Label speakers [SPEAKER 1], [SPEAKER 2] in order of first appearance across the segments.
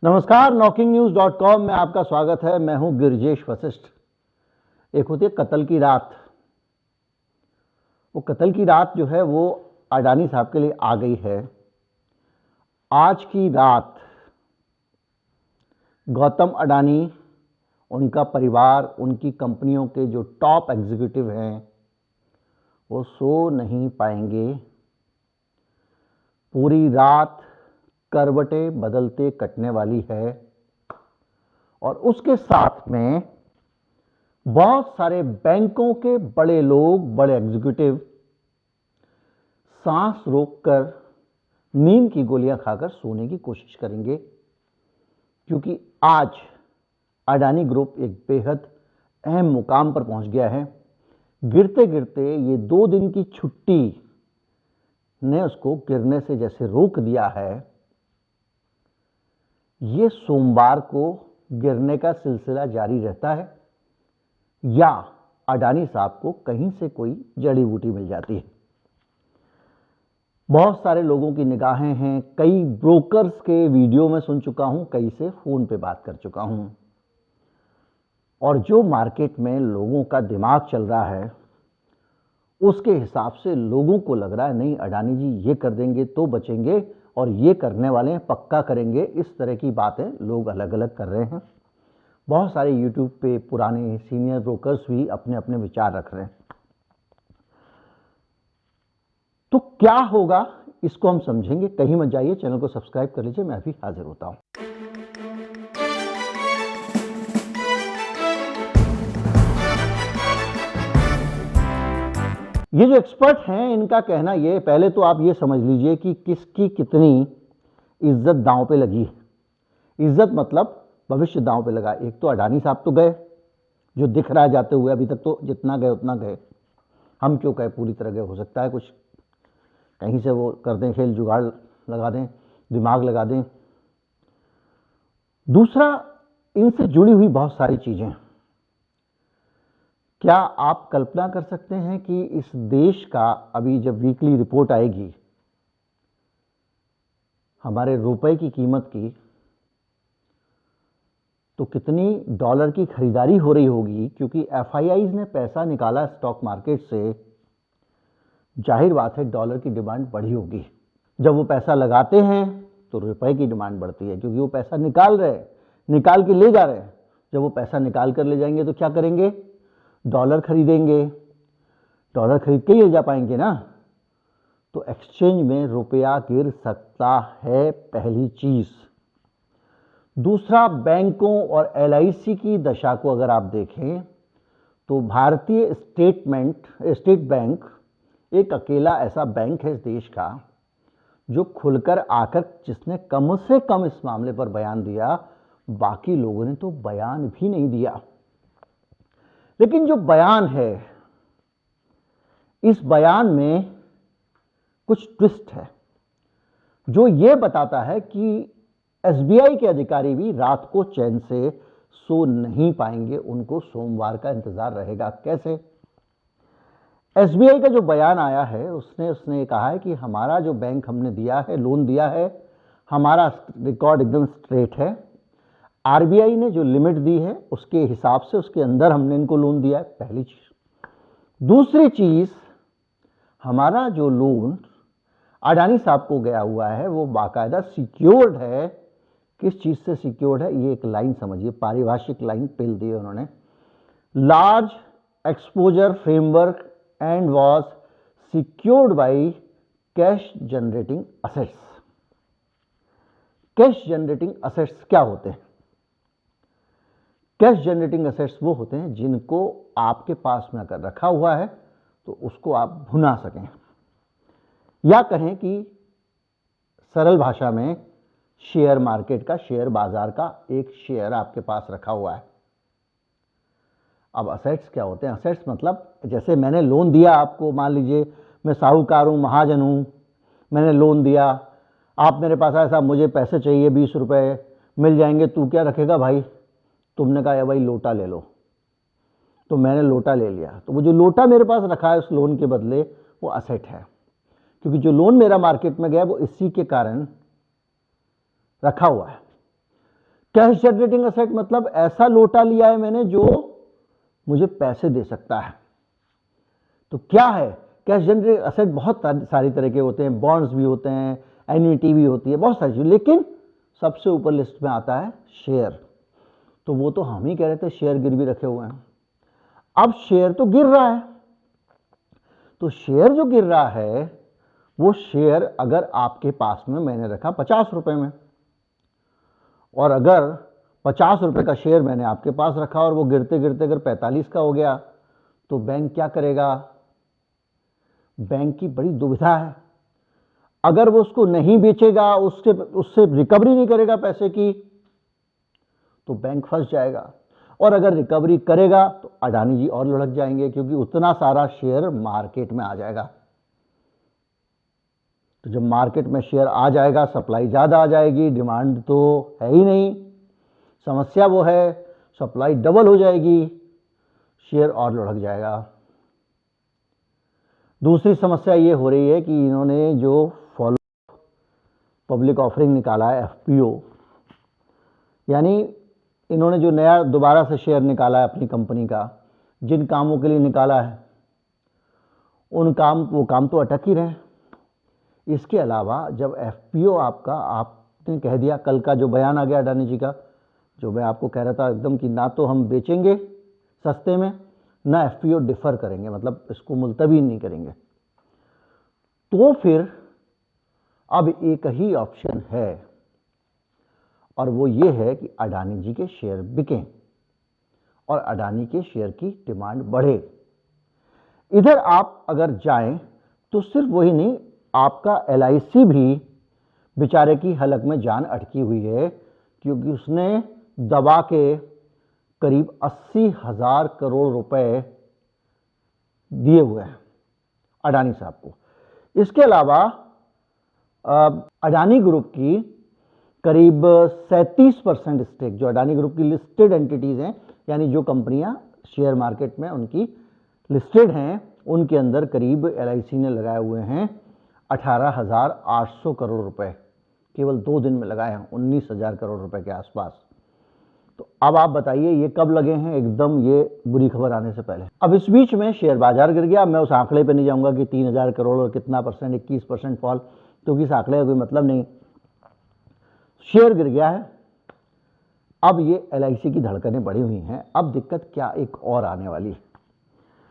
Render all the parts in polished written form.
[SPEAKER 1] नमस्कार, knocking-news.com में आपका स्वागत है। मैं हूं गिरिजेश वशिष्ठ। एक होती है कत्ल की रात। वो कत्ल की रात जो है वो अडानी साहब के लिए आ गई है। आज की रात गौतम अडानी, उनका परिवार, उनकी कंपनियों के जो टॉप एग्जीक्यूटिव हैं वो सो नहीं पाएंगे। पूरी रात करवटें बदलते कटने वाली है और उसके साथ में बहुत सारे बैंकों के बड़े लोग, बड़े एग्जीक्यूटिव सांस रोककर नींद की गोलियां खाकर सोने की कोशिश करेंगे, क्योंकि आज अडानी ग्रुप एक बेहद अहम मुकाम पर पहुंच गया है। गिरते गिरते ये 2 दिन की छुट्टी ने उसको गिरने से जैसे रोक दिया है, ये सोमवार को गिरने का सिलसिला जारी रहता है या अडानी साहब को कहीं से कोई जड़ी बूटी मिल जाती है। बहुत सारे लोगों की निगाहें हैं, कई ब्रोकर्स के वीडियो में सुन चुका हूं, कई से फोन पे बात कर चुका हूं, और जो मार्केट में लोगों का दिमाग चल रहा है उसके हिसाब से लोगों को लग रहा है नहीं, अडानी जी ये कर देंगे तो बचेंगे और ये करने वाले हैं, पक्का करेंगे। इस तरह की बातें लोग अलग अलग कर रहे हैं। बहुत सारे यूट्यूब पे पुराने सीनियर ब्रोकर्स भी अपने अपने विचार रख रहे हैं। तो क्या होगा इसको हम समझेंगे। कहीं मत जाइए, चैनल को सब्सक्राइब कर लीजिए, मैं अभी हाजिर होता हूं। ये जो एक्सपर्ट हैं इनका कहना ये, पहले तो आप ये समझ लीजिए कि किसकी कितनी इज्जत दांव पे लगी है। इज्जत मतलब भविष्य दांव पे लगा। एक तो अडानी साहब तो गए, जो दिख रहा है जाते हुए, अभी तक तो जितना गए उतना गए। हम क्यों कहे पूरी तरह गए, हो सकता है कुछ कहीं से वो कर दें, खेल जुगाड़ लगा दें, दिमाग लगा दें। दूसरा, इनसे जुड़ी हुई बहुत सारी चीजें। क्या आप कल्पना कर सकते हैं कि इस देश का अभी जब वीकली रिपोर्ट आएगी हमारे रुपए की कीमत की, तो कितनी डॉलर की खरीदारी हो रही होगी, क्योंकि एफआईआईज ने पैसा निकाला स्टॉक मार्केट से। जाहिर बात है डॉलर की डिमांड बढ़ी होगी। जब वो पैसा लगाते हैं तो रुपए की डिमांड बढ़ती है, क्योंकि वो पैसा निकाल रहे हैं, निकाल के ले जा रहे हैं। जब वो पैसा निकाल कर ले जाएंगे तो क्या करेंगे, डॉलर खरीदेंगे। डॉलर खरीद के ही ले जा पाएंगे ना, तो एक्सचेंज में रुपया गिर सकता है, पहली चीज। दूसरा, बैंकों और एलआईसी की दशा को अगर आप देखें तो भारतीय स्टेट बैंक एक अकेला ऐसा बैंक है इस देश का जो खुलकर आकर, जिसने कम से कम इस मामले पर बयान दिया। बाकी लोगों ने तो बयान भी नहीं दिया। लेकिन जो बयान है, इस बयान में कुछ ट्विस्ट है जो ये बताता है कि एसबीआई के अधिकारी भी रात को चैन से सो नहीं पाएंगे, उनको सोमवार का इंतजार रहेगा। कैसे? एसबीआई का जो बयान आया है उसने कहा है कि हमारा जो बैंक हमने दिया है, लोन दिया है, हमारा रिकॉर्ड एकदम स्ट्रेट है। आरबीआई ने जो लिमिट दी है उसके हिसाब से, उसके अंदर हमने इनको लोन दिया है, पहली चीज। दूसरी चीज, हमारा जो लोन अडानी साहब को गया हुआ है वो बाकायदा सिक्योर्ड है। किस चीज से सिक्योर्ड है, ये एक लाइन समझिए, पारिभाषिक लाइन पेल दी है उन्होंने। Large exposure framework and was secured by cash generating assets. Cash generating assets क्या होते हैं? कैश जनरेटिंग असेट्स वो होते हैं जिनको आपके पास में अगर रखा हुआ है तो उसको आप भुना सकें, या कहें कि सरल भाषा में शेयर मार्केट का, शेयर बाजार का एक शेयर आपके पास रखा हुआ है। अब असेट्स क्या होते हैं? असेट्स मतलब जैसे मैंने लोन दिया आपको, मान लीजिए मैं साहूकार हूं, महाजन हूं, मैंने लोन दिया, आप मेरे पास आए, साहब मुझे पैसे चाहिए 20 रुपए, मिल जाएंगे, तू क्या रखेगा भाई? तुमने कहा भाई लोटा ले लो, तो मैंने लोटा ले लिया। तो वो जो लोटा मेरे पास रखा है उस लोन के बदले, वो असेट है, क्योंकि जो लोन मेरा मार्केट में गया वो इसी के कारण रखा हुआ है। कैश जनरेटिंग एसेट मतलब ऐसा लोटा लिया है मैंने जो मुझे पैसे दे सकता है। तो क्या है कैश जनरेटिंग एसेट? बहुत सारी तरह के होते हैं, बॉन्ड्स भी होते हैं, एन्युटी भी होती है, बहुत सारी चीज, लेकिन सबसे ऊपर लिस्ट में आता है शेयर। तो वो तो हम ही कह रहे थे शेयर गिरवी रखे हुए हैं। अब शेयर तो गिर रहा है, तो शेयर जो गिर रहा है वो शेयर अगर आपके पास में मैंने रखा 50 रुपए में, और अगर 50 रुपए का शेयर मैंने आपके पास रखा और वो गिरते गिरते अगर 45 का हो गया, तो बैंक क्या करेगा? बैंक की बड़ी दुविधा है। अगर वो उसको नहीं बेचेगा, उससे रिकवरी नहीं करेगा पैसे की, तो बैंक फंस जाएगा। और अगर रिकवरी करेगा तो अडानी जी और लुढ़क जाएंगे, क्योंकि उतना सारा शेयर मार्केट में आ जाएगा। तो जब मार्केट में शेयर आ जाएगा, सप्लाई ज्यादा आ जाएगी, डिमांड तो है ही नहीं। समस्या वो है, सप्लाई डबल हो जाएगी, शेयर और लुढ़क जाएगा। दूसरी समस्या ये हो रही है कि इन्होंने जो फॉलो पब्लिक ऑफरिंग निकाला है, एफपीओ, यानी इन्होंने जो नया दोबारा से शेयर निकाला है अपनी कंपनी का, जिन कामों के लिए निकाला है वो काम तो अटक ही रहे। इसके अलावा जब एफपीओ आपने कह दिया, कल का जो बयान आ गया अडानी जी का, जो मैं आपको कह रहा था एकदम कि ना तो हम बेचेंगे सस्ते में, ना एफपीओ डिफर करेंगे, मतलब इसको मुलतवी नहीं करेंगे, तो फिर अब एक ही ऑप्शन है, और वो ये है कि अडानी जी के शेयर बिकें और अडानी के शेयर की डिमांड बढ़े। इधर आप अगर जाएं तो सिर्फ वही नहीं, आपका एलआईसी भी बेचारे की हलक में जान अटकी हुई है, क्योंकि उसने दबा के करीब 80,000 करोड़ रुपए दिए हुए हैं अडानी साहब को। इसके अलावा अडानी ग्रुप की करीब 37% स्टेक, जो अडानी ग्रुप की लिस्टेड एंटिटीज हैं, यानी जो कंपनियां शेयर मार्केट में उनकी लिस्टेड हैं, उनके अंदर करीब एलआईसी ने लगाए हुए हैं 18,800 करोड़ रुपए, केवल 2 दिन में लगाए हैं 19,000 करोड़ रुपए के आसपास। तो अब आप बताइए ये कब लगे हैं? एकदम ये बुरी खबर आने से पहले। अब इस बीच में शेयर बाजार गिर गया। मैं उस आंकड़े पे नहीं जाऊंगा कि 3,000 करोड़ और कितना परसेंट, 21% फॉल, क्योंकि इस आंकड़े का कोई मतलब नहीं। शेयर गिर गया है। अब ये एलआईसी की धड़कनें बढ़ी हुई हैं। अब दिक्कत क्या एक और आने वाली है।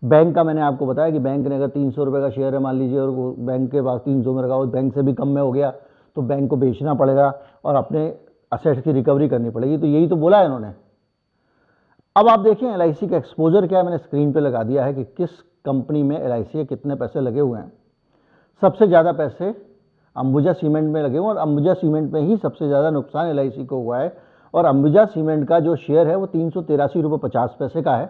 [SPEAKER 1] बैंक का मैंने आपको बताया कि बैंक ने अगर 300 रुपए का शेयर है मान लीजिए, और वो बैंक के पास 300 में रखा हो, बैंक से भी कम में हो गया, तो बैंक को बेचना पड़ेगा और अपने असेट्स की रिकवरी करनी पड़ेगी। तो यही तो बोला है इन्होंने। अब आप देखें एलआईसी का एक्सपोजर क्या है, मैंने स्क्रीन पे लगा दिया है कि किस कंपनी में एलआईसी के कितने पैसे लगे हुए हैं। सबसे ज़्यादा पैसे अंबुजा सीमेंट में लगे हुए, और अंबुजा सीमेंट में ही सबसे ज़्यादा नुकसान एलआईसी को हुआ है। और अंबुजा सीमेंट का जो शेयर है वो 383 रुपये 50 पैसे का है।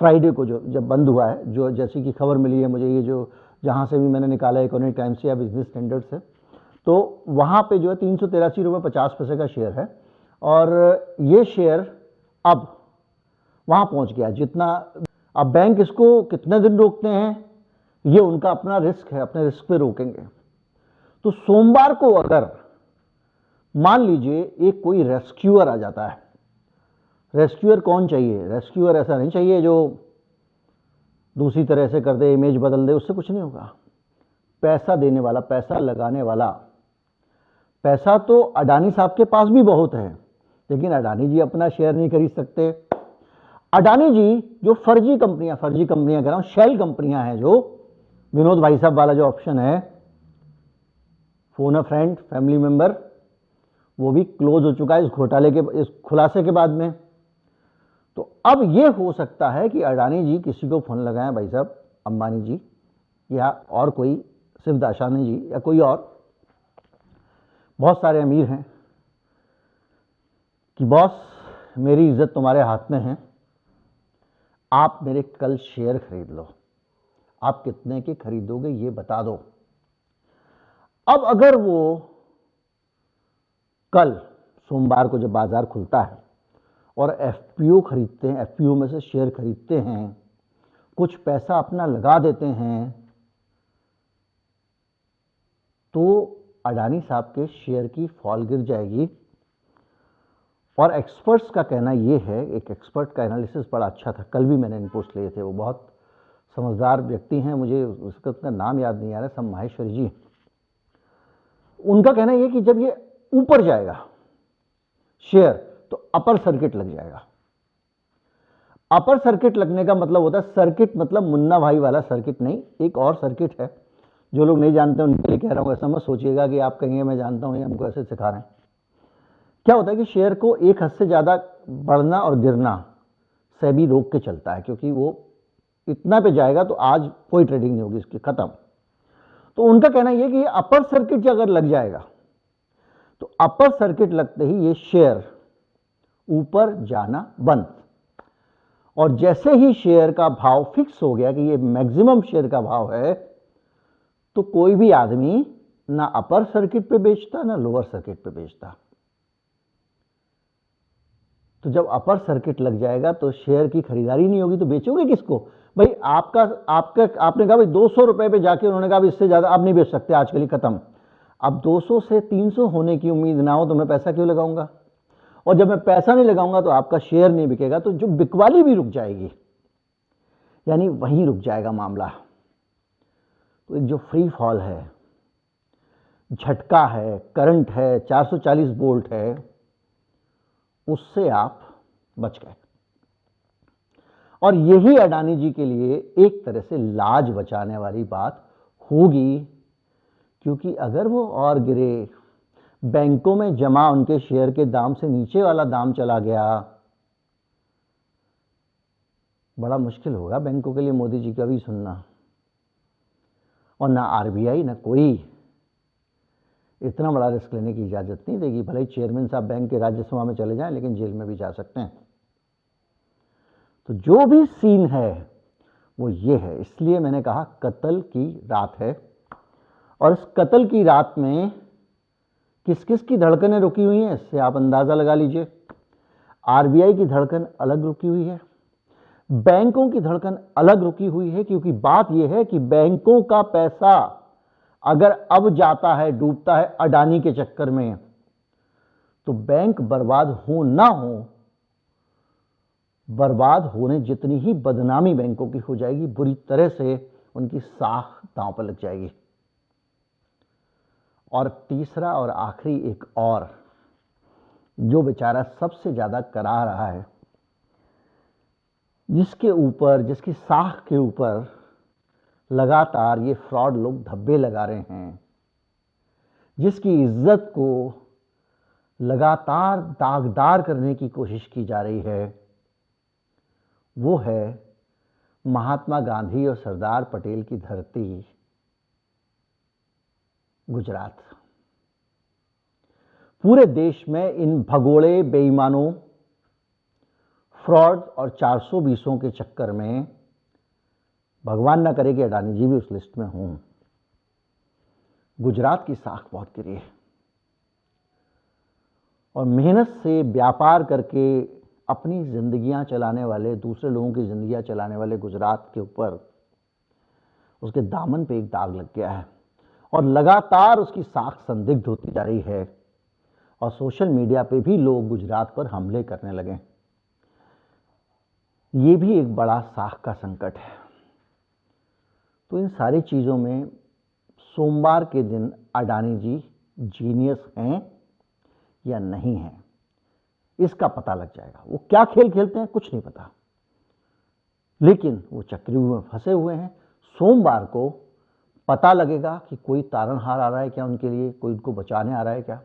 [SPEAKER 1] फ्राइडे को जो जब बंद हुआ है, जो जैसी कि खबर मिली है मुझे, ये जो जहाँ से भी मैंने निकाला है, इकोनॉमिक टाइम्स से या बिजनेस स्टैंडर्ड से, तो वहाँ पे जो है 383 रुपये 50 पैसे का शेयर है। और ये शेयर अब वहाँ पहुँच गया जितना। अब बैंक इसको कितने दिन रोकते हैं, ये उनका अपना रिस्क है, अपने रिस्क पे रोकेंगे। तो सोमवार को अगर मान लीजिए एक कोई रेस्क्यूअर आ जाता है, रेस्क्यूअर कौन चाहिए? रेस्क्यूअर ऐसा नहीं चाहिए जो दूसरी तरह से कर दे, इमेज बदल दे, उससे कुछ नहीं होगा। पैसा देने वाला, पैसा लगाने वाला। पैसा तो अडानी साहब के पास भी बहुत है, लेकिन अडानी जी अपना शेयर नहीं खरीद सकते। अडानी जी जो फर्जी कंपनियां कह रहा हूं, शेल कंपनियां हैं, जो विनोद भाई साहब वाला जो ऑप्शन है, फोन अ फ्रेंड, फैमिली मेंबर, वो भी क्लोज हो चुका है इस घोटाले के, इस खुलासे के बाद में। तो अब ये हो सकता है कि अडानी जी किसी को फोन लगाएं, भाई साहब अंबानी जी या और कोई, सिर्फ दाशानी जी या कोई और, बहुत सारे अमीर हैं, कि बॉस मेरी इज्जत तुम्हारे हाथ में है, आप मेरे कल शेयर खरीद लो, आप कितने के खरीदोगे ये बता दो। अब अगर वो कल सोमवार को जब बाजार खुलता है और एफपीओ खरीदते हैं, एफपीओ में से शेयर खरीदते हैं, कुछ पैसा अपना लगा देते हैं, तो अडानी साहब के शेयर की फॉल गिर जाएगी और एक्सपर्ट्स का कहना ये है, एक एक्सपर्ट का एनालिसिस बड़ा अच्छा था, कल भी मैंने इनपुट्स लिए थे, वो बहुत समझदार व्यक्ति हैं, मुझे उसका नाम याद नहीं आ रहा, सम माहेश्वरी जी। उनका कहना ये कि जब ये ऊपर जाएगा शेयर तो अपर सर्किट लग जाएगा। अपर सर्किट लगने का मतलब होता है, सर्किट मतलब मुन्ना भाई वाला सर्किट नहीं, एक और सर्किट है, जो लोग नहीं जानते उनके लिए कह रहा हूं, ऐसा मत सोचिएगा कि आप कहेंगे मैं जानता हूं, ये हमको ऐसे सिखा रहे हैं। क्या होता है कि शेयर को एक हद से ज्यादा बढ़ना और गिरना सेबी रोक के चलता है, क्योंकि वो इतना पे जाएगा तो आज कोई ट्रेडिंग नहीं होगी, इसकी खत्म। तो उनका कहना यह कि अपर सर्किट अगर लग जाएगा तो अपर सर्किट लगते ही ये शेयर ऊपर जाना बंद, और जैसे ही शेयर का भाव फिक्स हो गया कि ये मैक्सिमम शेयर का भाव है, तो कोई भी आदमी ना अपर सर्किट पे बेचता ना लोअर सर्किट पे बेचता। तो जब अपर सर्किट लग जाएगा तो शेयर की खरीदारी नहीं होगी, तो बेचोगे किसको भाई? आपने कहा भाई 200 रुपए पे जाके उन्होंने कहा इससे ज्यादा आप नहीं बेच सकते, आज के लिए खत्म। अब 200 से 300 होने की उम्मीद ना हो तो मैं पैसा क्यों लगाऊंगा? और जब मैं पैसा नहीं लगाऊंगा तो आपका शेयर नहीं बिकेगा, तो जो बिकवाली भी रुक जाएगी, यानी वहीं रुक जाएगा मामला। तो एक जो फ्री फॉल है, झटका है, करंट है, 440 वोल्ट है, उससे आप बच गए। और यही अडानी जी के लिए एक तरह से लाज बचाने वाली बात होगी, क्योंकि अगर वो और गिरे, बैंकों में जमा उनके शेयर के दाम से नीचे वाला दाम चला गया, बड़ा मुश्किल होगा बैंकों के लिए मोदी जी का भी सुनना। और ना आरबीआई ना कोई इतना बड़ा रिस्क लेने की इजाजत नहीं देगी, भले ही चेयरमैन साहब बैंक के राज्यसभा में चले जाएं, लेकिन जेल में भी जा सकते हैं। तो जो भी सीन है वो ये है, इसलिए मैंने कहा कत्ल की रात है। और इस कत्ल की रात में किस किस की धड़कनें रुकी हुई हैं, इससे आप अंदाजा लगा लीजिए। आरबीआई की धड़कन अलग रुकी हुई है, बैंकों की धड़कन अलग रुकी हुई है, क्योंकि बात यह है कि बैंकों का पैसा अगर अब जाता है, डूबता है अडानी के चक्कर में, तो बैंक बर्बाद हो ना हो, बर्बाद होने जितनी ही बदनामी बैंकों की हो जाएगी, बुरी तरह से उनकी साख दांव पर लग जाएगी। और तीसरा और आखिरी एक और, जो बेचारा सबसे ज्यादा करा रहा है, जिसके ऊपर, जिसकी साख के ऊपर लगातार ये फ्रॉड लोग धब्बे लगा रहे हैं, जिसकी इज्जत को लगातार दागदार करने की कोशिश की जा रही है, वो है महात्मा गांधी और सरदार पटेल की धरती गुजरात। पूरे देश में इन भगोड़े बेईमानों, फ्रॉड और 420 के चक्कर में, भगवान ना करे कि अडानी जी भी उस लिस्ट में हों, गुजरात की साख बहुत गिरी है। और मेहनत से व्यापार करके अपनी जिंदगियां चलाने वाले, दूसरे लोगों की जिंदगियां चलाने वाले गुजरात के ऊपर, उसके दामन पे एक दाग लग गया है, और लगातार उसकी साख संदिग्ध होती जा रही है। और सोशल मीडिया पे भी लोग गुजरात पर हमले करने लगे। ये भी एक बड़ा साख का संकट है। तो इन सारी चीजों में सोमवार के दिन अडानी जी जीनियस हैं या नहीं हैं, इसका पता लग जाएगा। वो क्या खेल खेलते हैं कुछ नहीं पता, लेकिन वो चक्रव्यूह में फंसे हुए हैं। सोमवार को पता लगेगा कि कोई तारणहार आ रहा है क्या उनके लिए, कोई उनको बचाने आ रहा है क्या।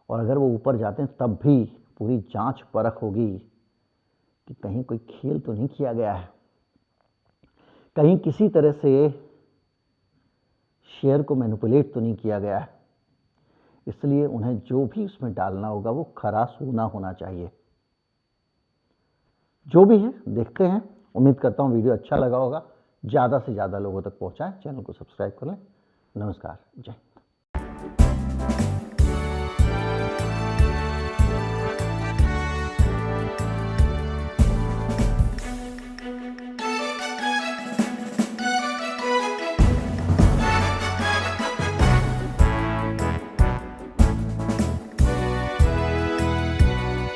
[SPEAKER 1] और अगर वो ऊपर जाते हैं तब भी पूरी जांच परख होगी कि कहीं कोई खेल तो नहीं किया गया है, कहीं किसी तरह से शेयर को मैनिपुलेट तो नहीं किया गया है। इसलिए उन्हें जो भी उसमें डालना होगा वो खरा सोना होना चाहिए। जो भी है देखते हैं। उम्मीद करता हूं वीडियो अच्छा लगा होगा, ज़्यादा से ज़्यादा लोगों तक पहुंचाएं। चैनल को सब्सक्राइब कर लें। नमस्कार, जय।